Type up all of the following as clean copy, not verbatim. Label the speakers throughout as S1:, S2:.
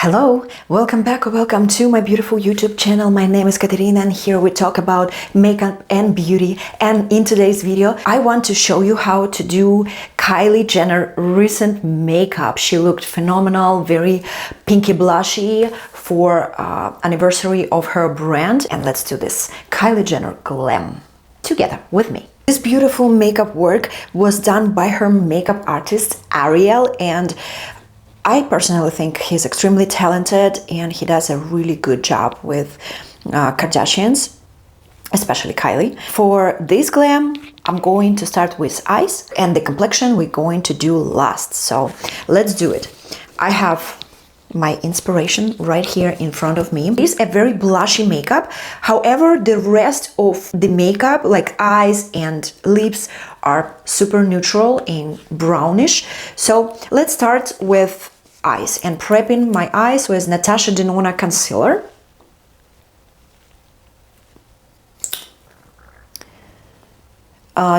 S1: Hello, welcome back or welcome to my beautiful YouTube channel. My name is Katerina and here we talk about makeup and beauty. And in today's video, I want to show you how to do Kylie Jenner recent makeup. She looked phenomenal, very pinky blushy for anniversary of her brand. And let's do this. Kylie Jenner Glam together with me. This beautiful makeup work was done by her makeup artist Ariel, and I personally think he's extremely talented and he does a really good job with Kardashians, especially Kylie. For this glam, I'm going to start with eyes, and the complexion we're going to do last. So let's do it. I have my inspiration right here in front of me. It is a very blushy makeup. However, the rest of the makeup, like eyes and lips, are super neutral and brownish. So let's start with eyes and prepping my eyes with Natasha Denona concealer.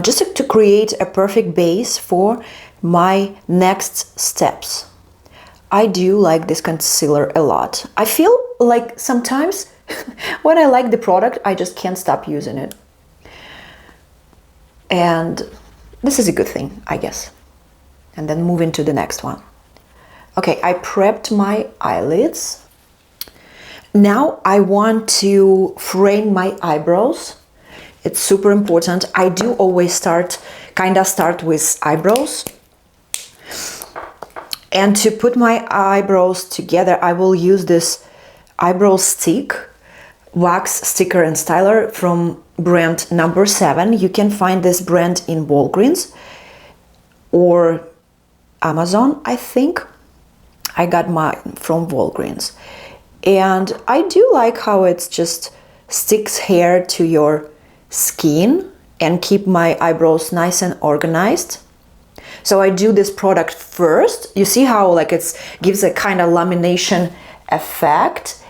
S1: Just to create a perfect base for my next steps. I do like this concealer a lot. I feel like sometimes when I like the product, I just can't stop using it. And this is a good thing, I guess. And then move into the next one. Okay, I prepped my eyelids. Now I want to frame my eyebrows. It's super important. I do always start with eyebrows. And to put my eyebrows together, I will use this eyebrow stick, wax sticker and styler from brand number 7. You can find this brand in Walgreens or Amazon, I think. I got mine from Walgreens. And I do like how it just sticks hair to your skin and keep my eyebrows nice and organized. So I do this product first. You see how like it gives a kind of lamination effect.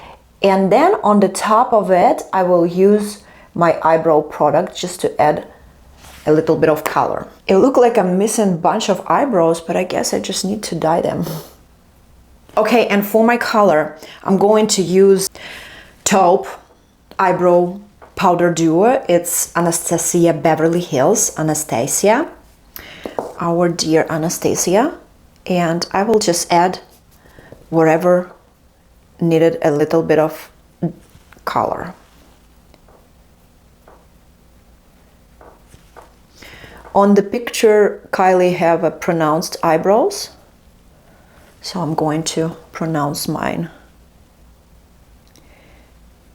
S1: And then on the top of it, I will use my eyebrow product just to add a little bit of color. It looked like I'm missing a bunch of eyebrows, but I guess I just need to dye them. Okay, and for my color, I'm going to use taupe eyebrow powder duo. It's Anastasia Beverly Hills Anastasia. Our dear Anastasia, and I will just add wherever needed a little bit of color. On the picture, Kylie have a pronounced eyebrows, so I'm going to pronounce mine.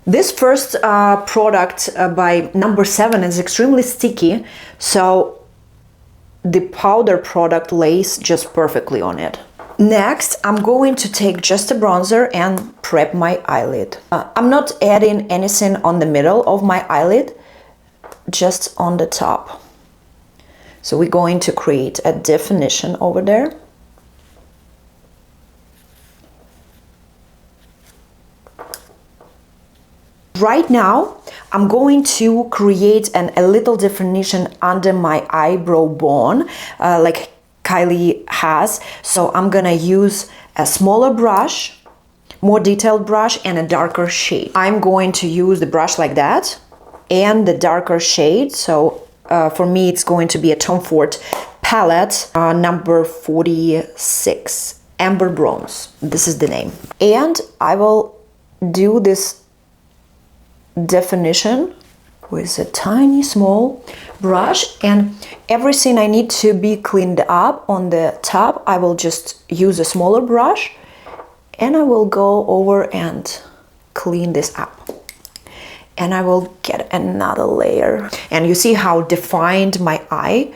S1: This first product by number 7 is extremely sticky, so the powder product lays just perfectly on it. Next, I'm going to take just a bronzer and prep my eyelid. I'm not adding anything on the middle of my eyelid, just on the top. So we're going to create a definition over there. Right now, I'm going to create a little definition under my eyebrow bone, like Kylie has. So I'm gonna use a smaller brush, more detailed brush, and a darker shade. I'm going to use the brush like that and the darker shade. So for me, it's going to be a Tom Ford palette, number 46, Amber Bronze. This is the name. And I will do this definition with a tiny small brush, and everything I need to be cleaned up on the top, I will just use a smaller brush and I will go over and clean this up. And I will get another layer, and you see how defined my eye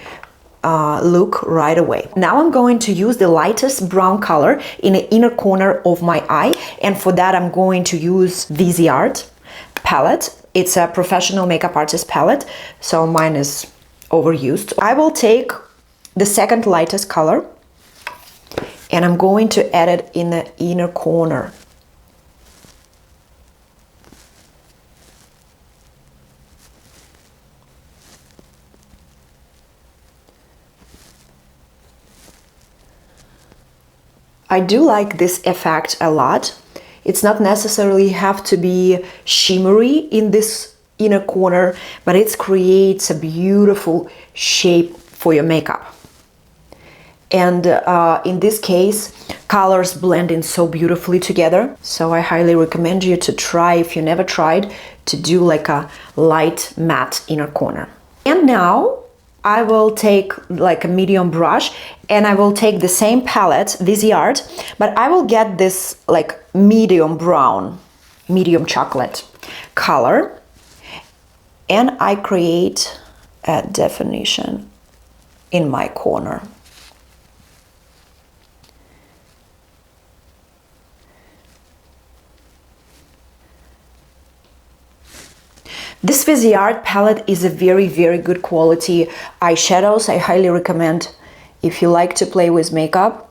S1: look right away. Now I'm going to use the lightest brown color in the inner corner of my eye, and for that I'm going to use VZ Art palette. It's a professional makeup artist palette, so mine is overused. I will take the second lightest color and I'm going to add it in the inner corner. I do like this effect a lot. It's not necessarily have to be shimmery in this inner corner, but it creates a beautiful shape for your makeup. And in this case, colors blend in so beautifully together. So I highly recommend you to try, if you never tried, to do like a light matte inner corner. And now I will take like a medium brush and I will take the same palette, Viseart, but I will get this like medium brown, medium chocolate color, and I create a definition in my corner. This Viseart palette is a very, very good quality eyeshadows. I highly recommend, if you like to play with makeup,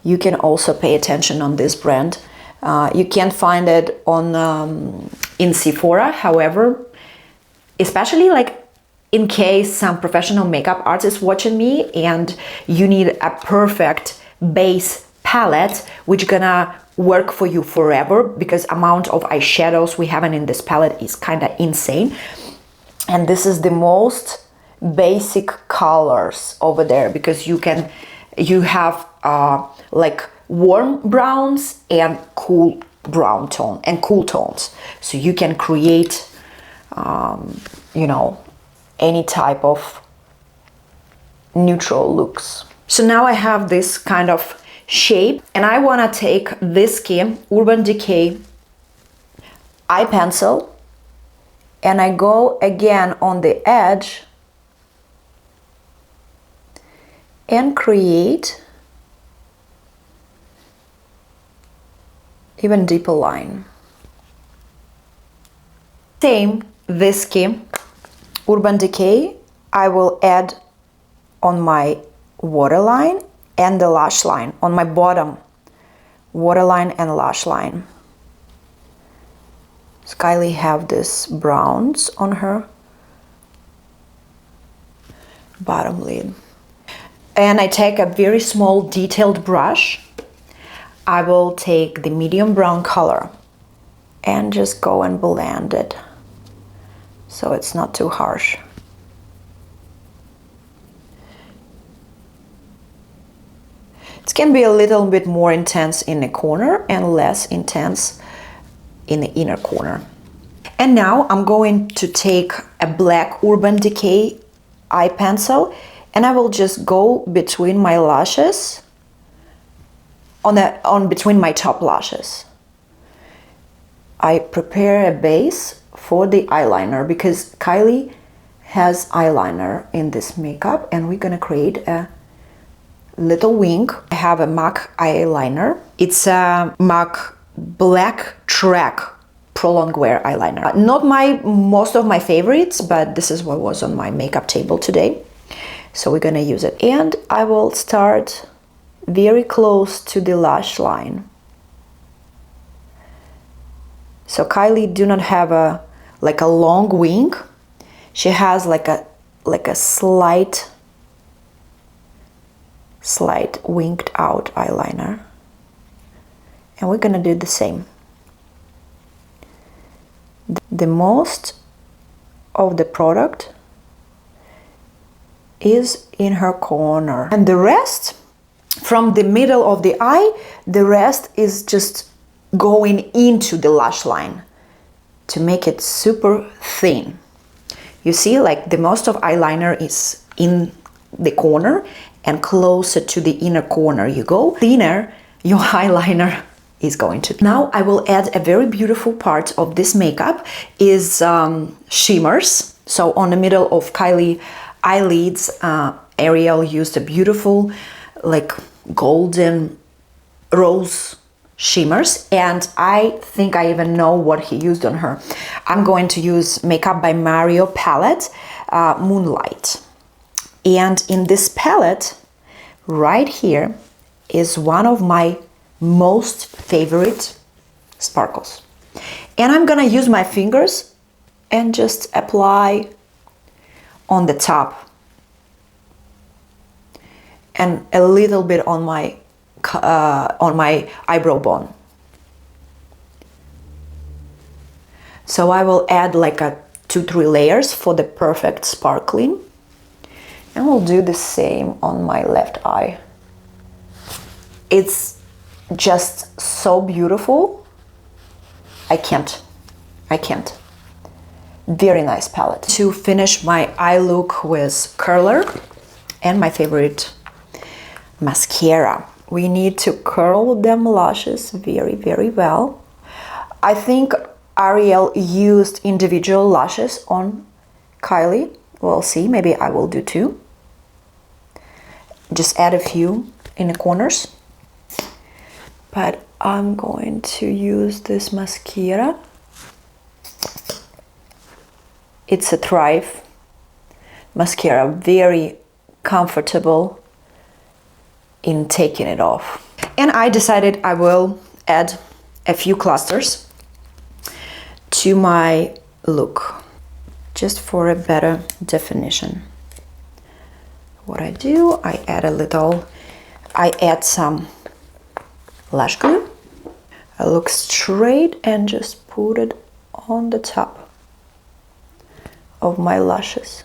S1: you can also pay attention on this brand. You can't find it on in Sephora, however, especially like in case some professional makeup artist watching me and you need a perfect base palette which gonna work for you forever, because amount of eyeshadows we have in this palette is kind of insane. And this is the most basic colors over there, because you have like warm browns and cool brown tone and cool tones, so you can create you know, any type of neutral looks. So now I have this kind of shape, and I want to take this Urban Decay eye pencil, and I go again on the edge and create even deeper line. Same this Urban Decay I will add on my waterline and the lash line, on my bottom waterline and lash line. So Kylie have this browns on her bottom lid. And I take a very small detailed brush. I will take the medium brown color and just go and blend it so it's not too harsh. It can be a little bit more intense in the corner and less intense in the inner corner. And now I'm going to take a black Urban Decay eye pencil, and I will just go between my lashes, on between my top lashes. I prepare a base for the eyeliner, because Kylie has eyeliner in this makeup, and we're gonna create a little wing. I have a MAC eyeliner. It's a MAC Black Track Prolonged Wear eyeliner. Not most of my favorites, but this is what was on my makeup table today. So we're gonna use it. And I will start very close to the lash line. So Kylie do not have a long wing. She has like a slight winged out eyeliner, and we're gonna do the same. The most of the product is in her corner, and the rest from the middle of the eye, the rest is just going into the lash line to make it super thin. You see, like the most of eyeliner is in the corner, and closer to the inner corner you go, thinner your eyeliner is going to. Now I will add a very beautiful part of this makeup is shimmers. So on the middle of Kylie eyelids, Ariel used a beautiful like golden rose shimmers, and I think I even know what he used on her. I'm going to use Makeup by Mario palette, Moonlight. And in this palette, right here, is one of my most favorite sparkles. And I'm gonna use my fingers and just apply on the top and a little bit on my eyebrow bone. So I will add like a 2-3 layers for the perfect sparkling. And we'll do the same on my left eye. It's just so beautiful. I can't. Very nice palette. To finish my eye look with curler and my favorite mascara. We need to curl them lashes very, very well. I think Ariel used individual lashes on Kylie. We'll see, maybe I will do too. Just add a few in the corners. But I'm going to use this mascara. It's a Thrive mascara, very comfortable in taking it off. And I decided I will add a few clusters to my look, just for a better definition. What I do, I add some lash glue. I look straight and just put it on the top of my lashes.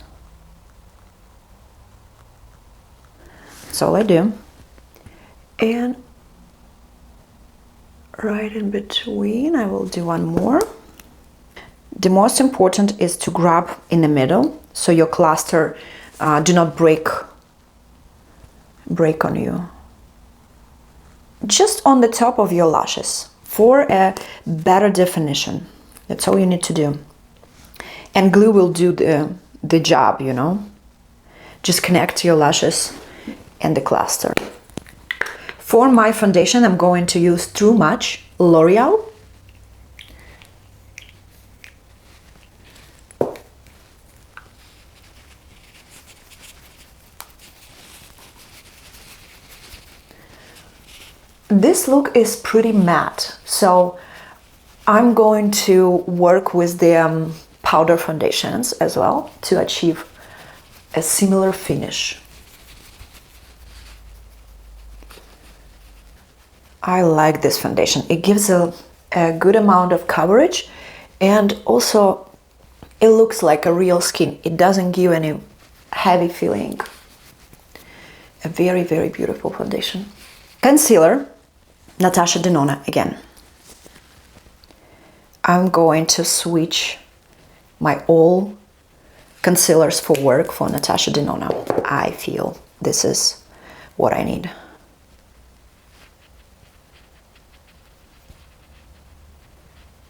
S1: That's all I do. And right in between, I will do one more. The most important is to grab in the middle, so your cluster do not break on you. Just on the top of your lashes for a better definition. That's all you need to do. And glue will do the job, you know. Just connect your lashes and the cluster. For my foundation, I'm going to use Too Much L'Oreal. This look is pretty matte, so I'm going to work with the powder foundations as well to achieve a similar finish. I like this foundation. It gives a good amount of coverage, and also it looks like a real skin. It doesn't give any heavy feeling. A very, very beautiful foundation. Concealer, Natasha Denona again. I'm going to switch my all concealers for work for Natasha Denona. I feel this is what I need.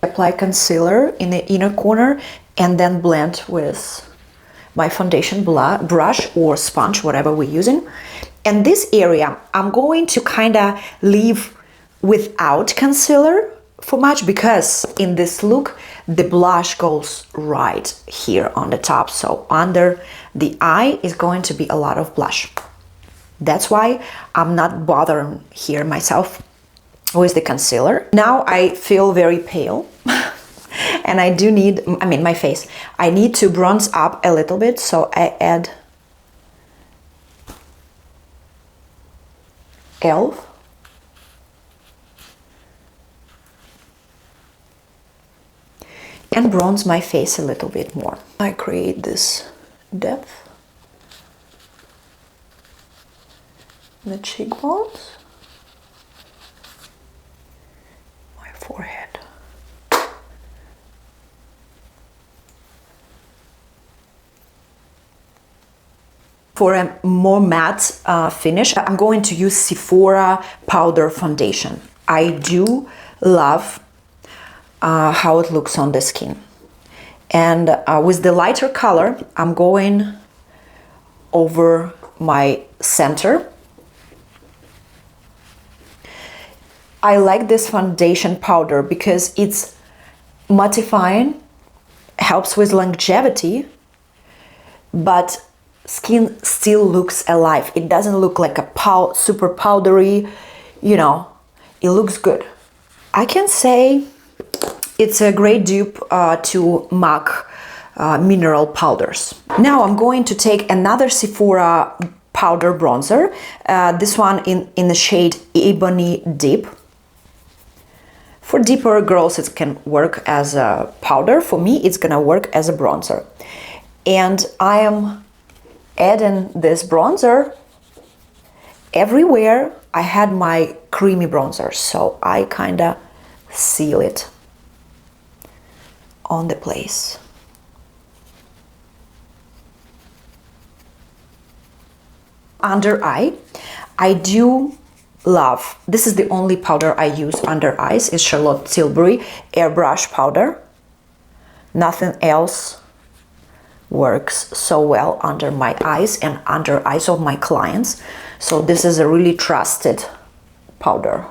S1: Apply concealer in the inner corner and then blend with my foundation brush or sponge, whatever we're using. And this area, I'm going to kind of leave without concealer for much, because in this look, the blush goes right here on the top. So under the eye is going to be a lot of blush. That's why I'm not bothering here myself with the concealer. Now I feel very pale and I do need, my face, I need to bronze up a little bit. So I add e.l.f. and bronze my face a little bit more. I create this depth in the cheekbones, my forehead. For a more matte finish, I'm going to use Sephora Powder Foundation. I do love how it looks on the skin. And with the lighter color, I'm going over my center. I like this foundation powder because it's mattifying, helps with longevity, but skin still looks alive. It doesn't look like a super powdery, you know, it looks good. I can say it's a great dupe to MAC mineral powders. Now I'm going to take another Sephora powder bronzer, this one in the shade Ebony Deep For deeper girls, it can work as a powder. For me, it's gonna work as a bronzer. And I am adding this bronzer everywhere I had my creamy bronzer, so I kinda seal it on the place. Under eye, I do love, this is the only powder I use under eyes, is Charlotte Tilbury airbrush powder. Nothing else works so well under my eyes and under eyes of my clients. So this is a really trusted powder.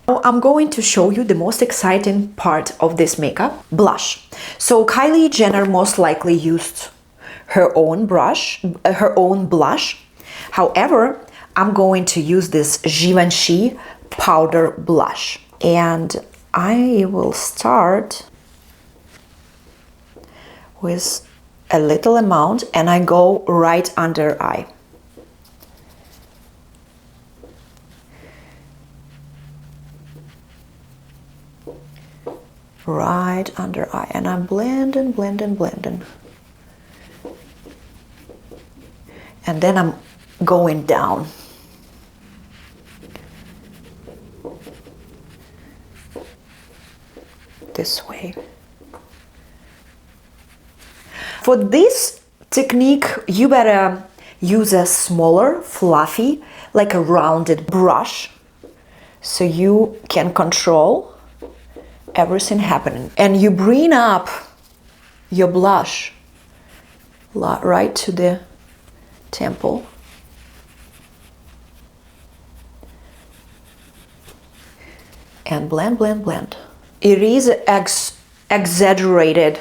S1: Now I'm going to show you the most exciting part of this makeup, blush. So Kylie Jenner most likely used her own blush. However, I'm going to use this Givenchy powder blush. And I will start with a little amount and I go right under eye. Right under eye, and I'm blending. And then I'm going down. This way. For this technique, you better use a smaller, fluffy, like a rounded brush, so you can control everything happening. And you bring up your blush right to the temple. And blend. It is exaggerated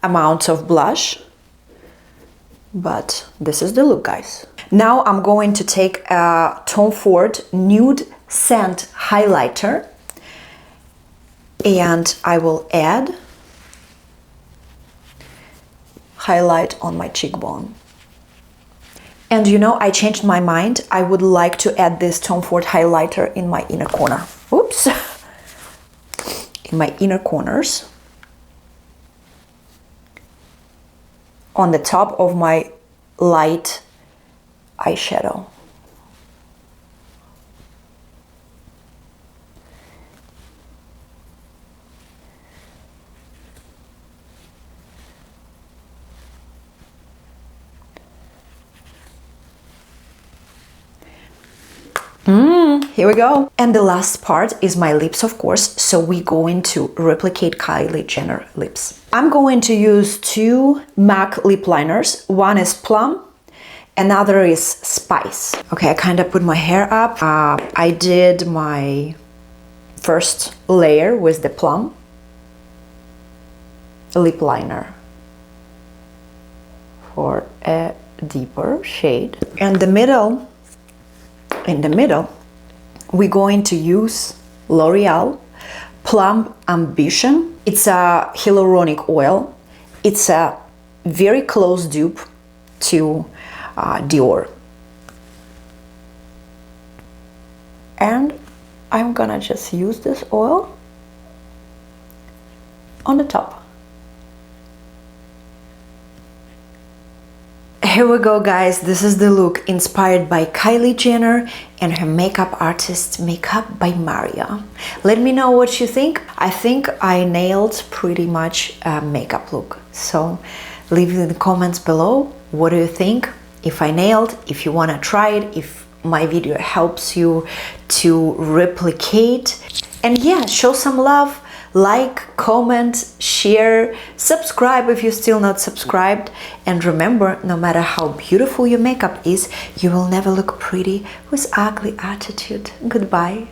S1: amount of blush, but this is the look, guys. Now I'm going to take a Tom Ford Nude Scent highlighter and I will add highlight on my cheekbone. And you know, I changed my mind. I would like to add this Tom Ford highlighter in my inner corner. Oops. In my inner corners. On the top of my light eyeshadow. Here we go. And the last part is my lips, of course. So we're going to replicate Kylie Jenner lips. I'm going to use two MAC lip liners. One is Plum, another is Spice. Okay, I kind of put my hair up. I did my first layer with the Plum lip liner for a deeper shade. And in the middle, we're going to use L'Oreal Plum Ambition. It's a hyaluronic oil. It's a very close dupe to Dior. And I'm gonna just use this oil on the top. Here we go, guys. This is the look inspired by Kylie Jenner and her makeup artist Makeup by Maria. Let me know what you think. I think I nailed pretty much a makeup look. So leave it in the comments below. What do you think? If I nailed, if you want to try it, if my video helps you to replicate. And yeah, show some love. Like, comment, share, subscribe if you're still not subscribed. And remember, no matter how beautiful your makeup is, you will never look pretty with ugly attitude. Goodbye.